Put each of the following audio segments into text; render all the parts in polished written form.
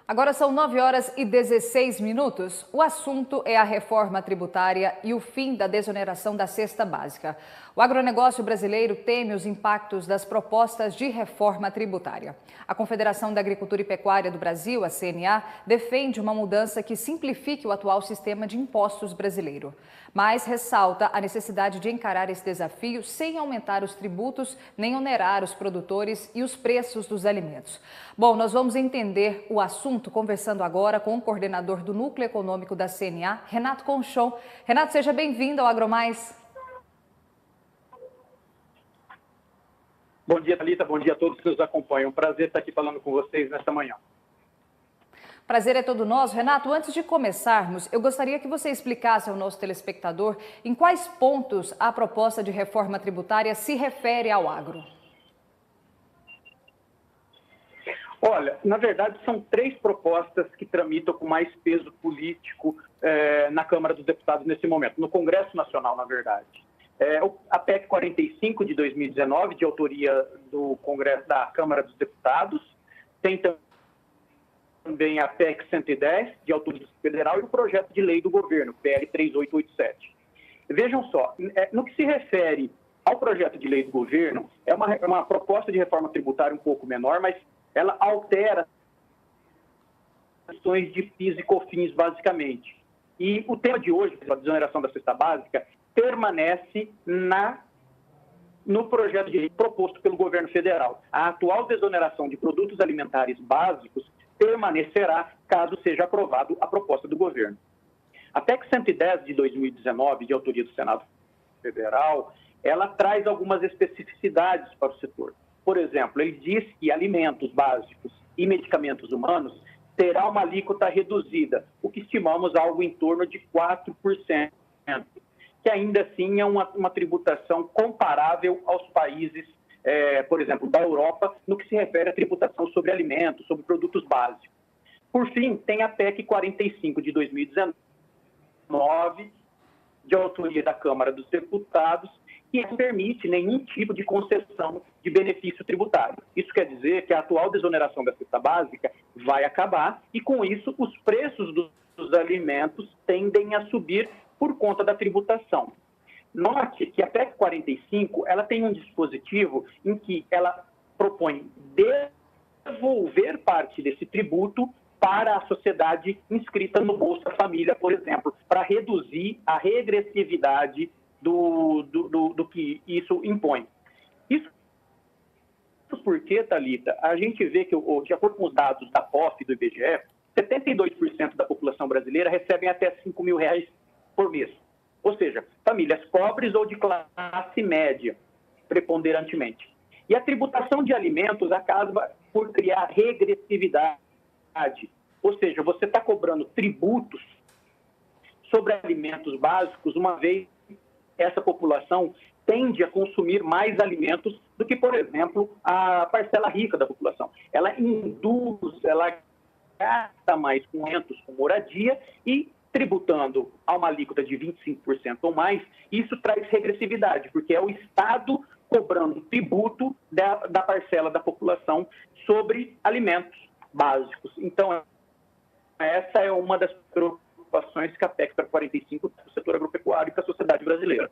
Agora são 9h16. O assunto é a reforma tributária e o fim da desoneração da cesta básica. O agronegócio brasileiro teme os impactos das propostas de reforma tributária. A Confederação da Agricultura e Pecuária do Brasil, a CNA, defende uma mudança que simplifique o atual sistema de impostos brasileiro, mas ressalta a necessidade de encarar esse desafio sem aumentar os tributos nem onerar os produtores e os preços dos alimentos. Bom, nós vamos entender o assunto conversando agora com o coordenador do Núcleo Econômico da CNA, Renato Conchon. Renato, seja bem-vindo ao AgroMais. Bom dia, Thalita. Bom dia a todos que nos acompanham. Prazer estar aqui falando com vocês nesta manhã. Prazer é todo nosso. Renato, antes de começarmos, eu gostaria que você explicasse ao nosso telespectador em quais pontos a proposta de reforma tributária se refere ao agro. Olha, na verdade, são 3 propostas que tramitam com mais peso político na Câmara dos Deputados nesse momento, no Congresso Nacional, na verdade. A PEC 45 de 2019, de autoria do Congresso da Câmara dos Deputados, tem também a PEC 110, de autoria federal, e o projeto de lei do governo, PL 3887. Vejam só, no que se refere ao projeto de lei do governo, é uma proposta de reforma tributária um pouco menor, mas ela altera questões de PIS e COFINS, basicamente. E o tema de hoje, a desoneração da cesta básica, permanece no projeto de lei proposto pelo governo federal. A atual desoneração de produtos alimentares básicos permanecerá caso seja aprovado a proposta do governo. A PEC 110 de 2019, de autoria do Senado Federal, ela traz algumas especificidades para o setor. Por exemplo, ele diz que alimentos básicos e medicamentos humanos terá uma alíquota reduzida, o que estimamos algo em torno de 4%, que ainda assim é uma tributação comparável aos países, por exemplo, da Europa, no que se refere à tributação sobre alimentos, sobre produtos básicos. Por fim, tem a PEC 45 de 2019, de autoria da Câmara dos Deputados, que não permite nenhum tipo de concessão de benefício tributário. Isso quer dizer que a atual desoneração da cesta básica vai acabar e, com isso, os preços dos alimentos tendem a subir por conta da tributação. Note que a PEC 45 ela tem um dispositivo em que ela propõe devolver parte desse tributo para a sociedade inscrita no Bolsa Família, por exemplo, para reduzir a regressividade do que isso impõe. Isso porque, Thalita, a gente vê que, de acordo com os dados da POF e do IBGE, 72% da população brasileira recebem até R$5.000 por mês. Ou seja, famílias pobres ou de classe média, preponderantemente. E a tributação de alimentos acaba por criar regressividade. Ou seja, você está cobrando tributos sobre alimentos básicos, uma vez essa população tende a consumir mais alimentos do que, por exemplo, a parcela rica da população. Ela gasta mais com alimentos, com moradia, e tributando a uma alíquota de 25% ou mais, isso traz regressividade, porque é o Estado cobrando tributo da parcela da população sobre alimentos básicos. Então, essa é uma das preocupações que a PEC 45 tem para o setor agropecuário e para a sociedade brasileira.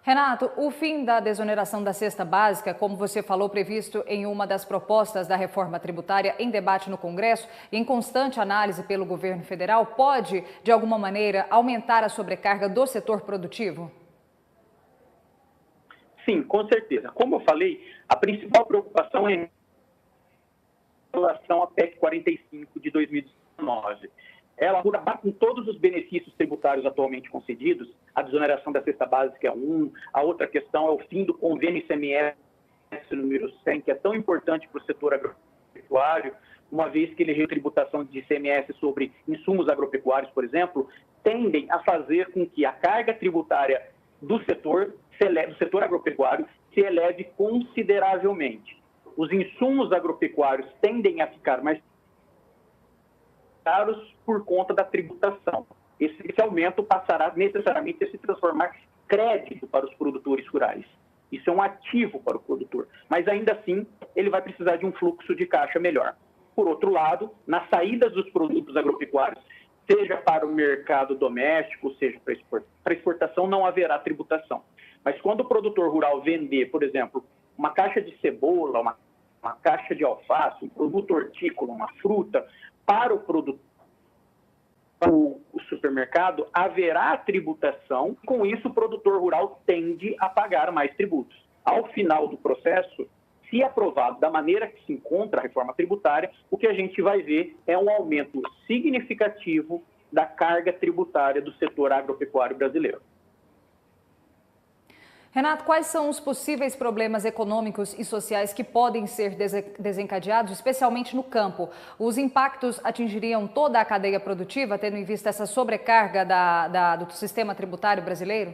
Renato, o fim da desoneração da cesta básica, como você falou, previsto em uma das propostas da reforma tributária em debate no Congresso e em constante análise pelo governo federal, pode, de alguma maneira, aumentar a sobrecarga do setor produtivo? Sim, com certeza. Como eu falei, a principal preocupação é em relação à PEC 45 de 2019. Ela, por acabar com todos os benefícios tributários atualmente concedidos, a desoneração da cesta básica é a outra questão é o fim do convênio ICMS número 100, que é tão importante para o setor agropecuário, uma vez que ele reduziu tributação de ICMS sobre insumos agropecuários, por exemplo, tendem a fazer com que a carga tributária do setor agropecuário se eleve consideravelmente. Os insumos agropecuários tendem a ficar mais caros por conta da tributação. Esse aumento passará necessariamente a se transformar em crédito para os produtores rurais. Isso é um ativo para o produtor, mas ainda assim ele vai precisar de um fluxo de caixa melhor. Por outro lado, nas saídas dos produtos agropecuários, seja para o mercado doméstico, seja para exportação, não haverá tributação. Mas quando o produtor rural vender, por exemplo, uma caixa de cebola, uma caixa de alface, um produto hortícola, uma fruta, para o produtor, o supermercado, haverá tributação. Com isso, o produtor rural tende a pagar mais tributos. Ao final do processo, se aprovado da maneira que se encontra a reforma tributária, o que a gente vai ver é um aumento significativo da carga tributária do setor agropecuário brasileiro. Renato, quais são os possíveis problemas econômicos e sociais que podem ser desencadeados, especialmente no campo? Os impactos atingiriam toda a cadeia produtiva, tendo em vista essa sobrecarga do sistema tributário brasileiro?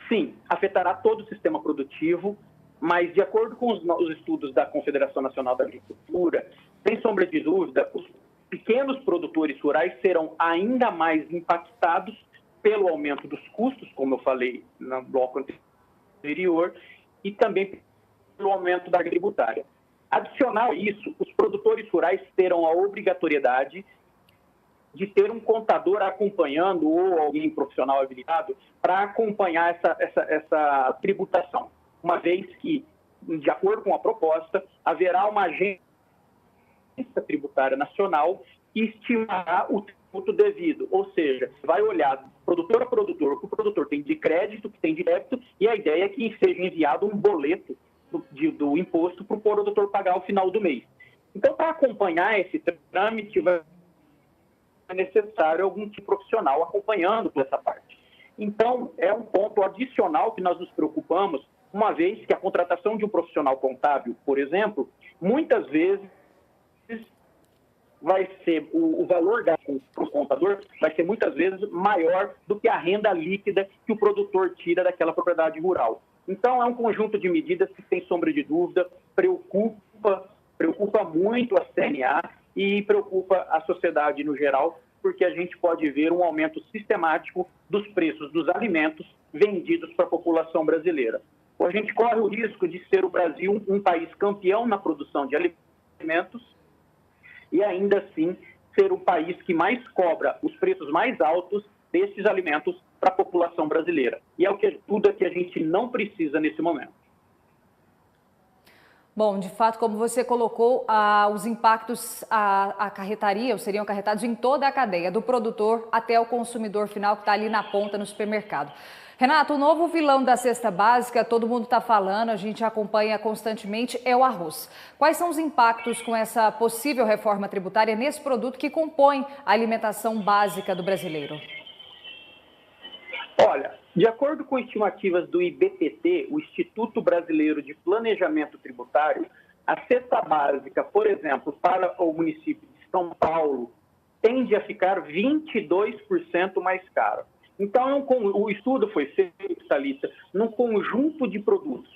Sim, afetará todo o sistema produtivo, mas de acordo com os estudos da Confederação Nacional da Agricultura, sem sombra de dúvida, os pequenos produtores rurais serão ainda mais impactados pelo aumento dos custos, como eu falei no bloco anterior, e também pelo aumento da tributária. Adicional a isso, os produtores rurais terão a obrigatoriedade de ter um contador acompanhando ou alguém profissional habilitado para acompanhar essa tributação, uma vez que, de acordo com a proposta, haverá uma agência tributária nacional que estimará o tributo devido, ou seja, vai olhar produtor a produtor, o que o produtor tem de crédito, o que tem de débito, e a ideia é que seja enviado um boleto do imposto para o produtor pagar ao final do mês. Então, para acompanhar esse trâmite, é necessário algum tipo profissional acompanhando essa parte. Então, é um ponto adicional que nós nos preocupamos, uma vez que a contratação de um profissional contábil, por exemplo, muitas vezes vai ser, o valor gasto para o contador vai ser muitas vezes maior do que a renda líquida que o produtor tira daquela propriedade rural. Então, é um conjunto de medidas que, sem sombra de dúvida, preocupa muito a CNA e preocupa a sociedade no geral, porque a gente pode ver um aumento sistemático dos preços dos alimentos vendidos para a população brasileira. A gente corre o risco de ser o Brasil um país campeão na produção de alimentos e ainda assim ser o país que mais cobra os preços mais altos desses alimentos para a população brasileira. E é o que tudo que a gente não precisa nesse momento. Bom, de fato, como você colocou, os impactos seriam acarretados em toda a cadeia, do produtor até o consumidor final que está ali na ponta no supermercado. Renato, o novo vilão da cesta básica, todo mundo está falando, a gente acompanha constantemente, é o arroz. Quais são os impactos com essa possível reforma tributária nesse produto que compõe a alimentação básica do brasileiro? Olha, de acordo com estimativas do IBPT, o Instituto Brasileiro de Planejamento Tributário, a cesta básica, por exemplo, para o município de São Paulo, tende a ficar 22% mais cara. Então, o estudo foi feito, Thalita, num conjunto de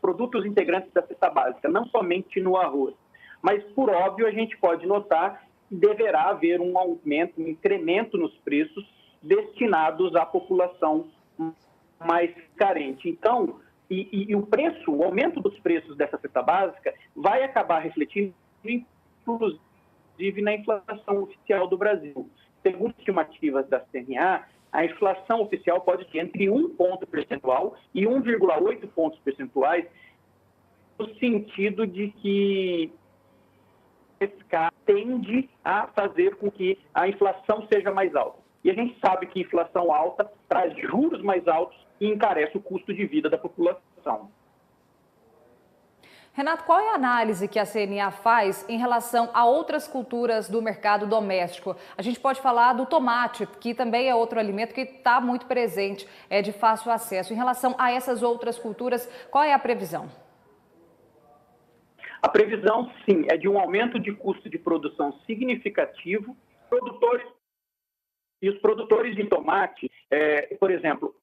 produtos integrantes da cesta básica, não somente no arroz. Mas, por óbvio, a gente pode notar que deverá haver um aumento, um incremento nos preços destinados à população mais carente. Então, o aumento dos preços dessa cesta básica vai acabar refletindo, inclusive, na inflação oficial do Brasil. Segundo estimativas da CNA, a inflação oficial pode ser entre 1 ponto percentual e 1,8 pontos percentuais, no sentido de que esse tende a fazer com que a inflação seja mais alta. E a gente sabe que inflação alta traz juros mais altos e encarece o custo de vida da população. Renato, qual é a análise que a CNA faz em relação a outras culturas do mercado doméstico? A gente pode falar do tomate, que também é outro alimento que está muito presente, é de fácil acesso. Em relação a essas outras culturas, qual é a previsão? A previsão, sim, é de um aumento de custo de produção significativo. Os produtores de tomate, por exemplo,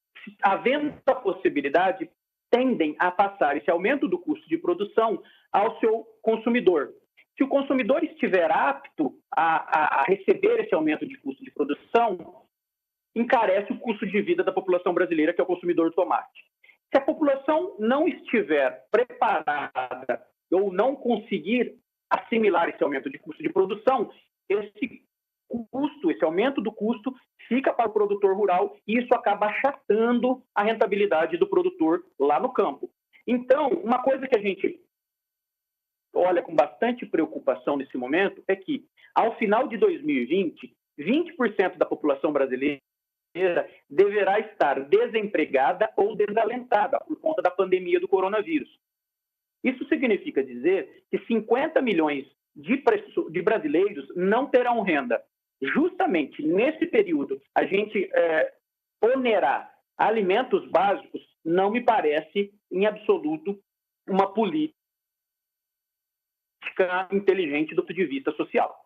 havendo a possibilidade, tendem a passar esse aumento do custo de produção ao seu consumidor. Se o consumidor estiver apto a receber esse aumento de custo de produção, encarece o custo de vida da população brasileira, que é o consumidor do tomate. Se a população não estiver preparada ou não conseguir assimilar esse aumento de custo de produção, esse aumento do custo fica para o produtor rural e isso acaba achatando a rentabilidade do produtor lá no campo. Então, uma coisa que a gente olha com bastante preocupação nesse momento é que, ao final de 2020, 20% da população brasileira deverá estar desempregada ou desalentada por conta da pandemia do coronavírus. Isso significa dizer que 50 milhões de brasileiros não terão renda. Justamente nesse período, a gente onerar alimentos básicos não me parece, em absoluto, uma política inteligente do ponto de vista social.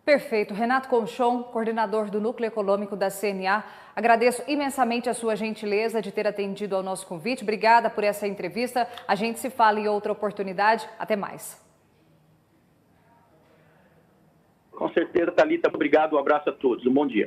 Perfeito. Renato Conchon, coordenador do Núcleo Econômico da CNA, agradeço imensamente a sua gentileza de ter atendido ao nosso convite. Obrigada por essa entrevista. A gente se fala em outra oportunidade. Até mais. Com certeza, Thalita. Obrigado. Um abraço a todos. Um bom dia.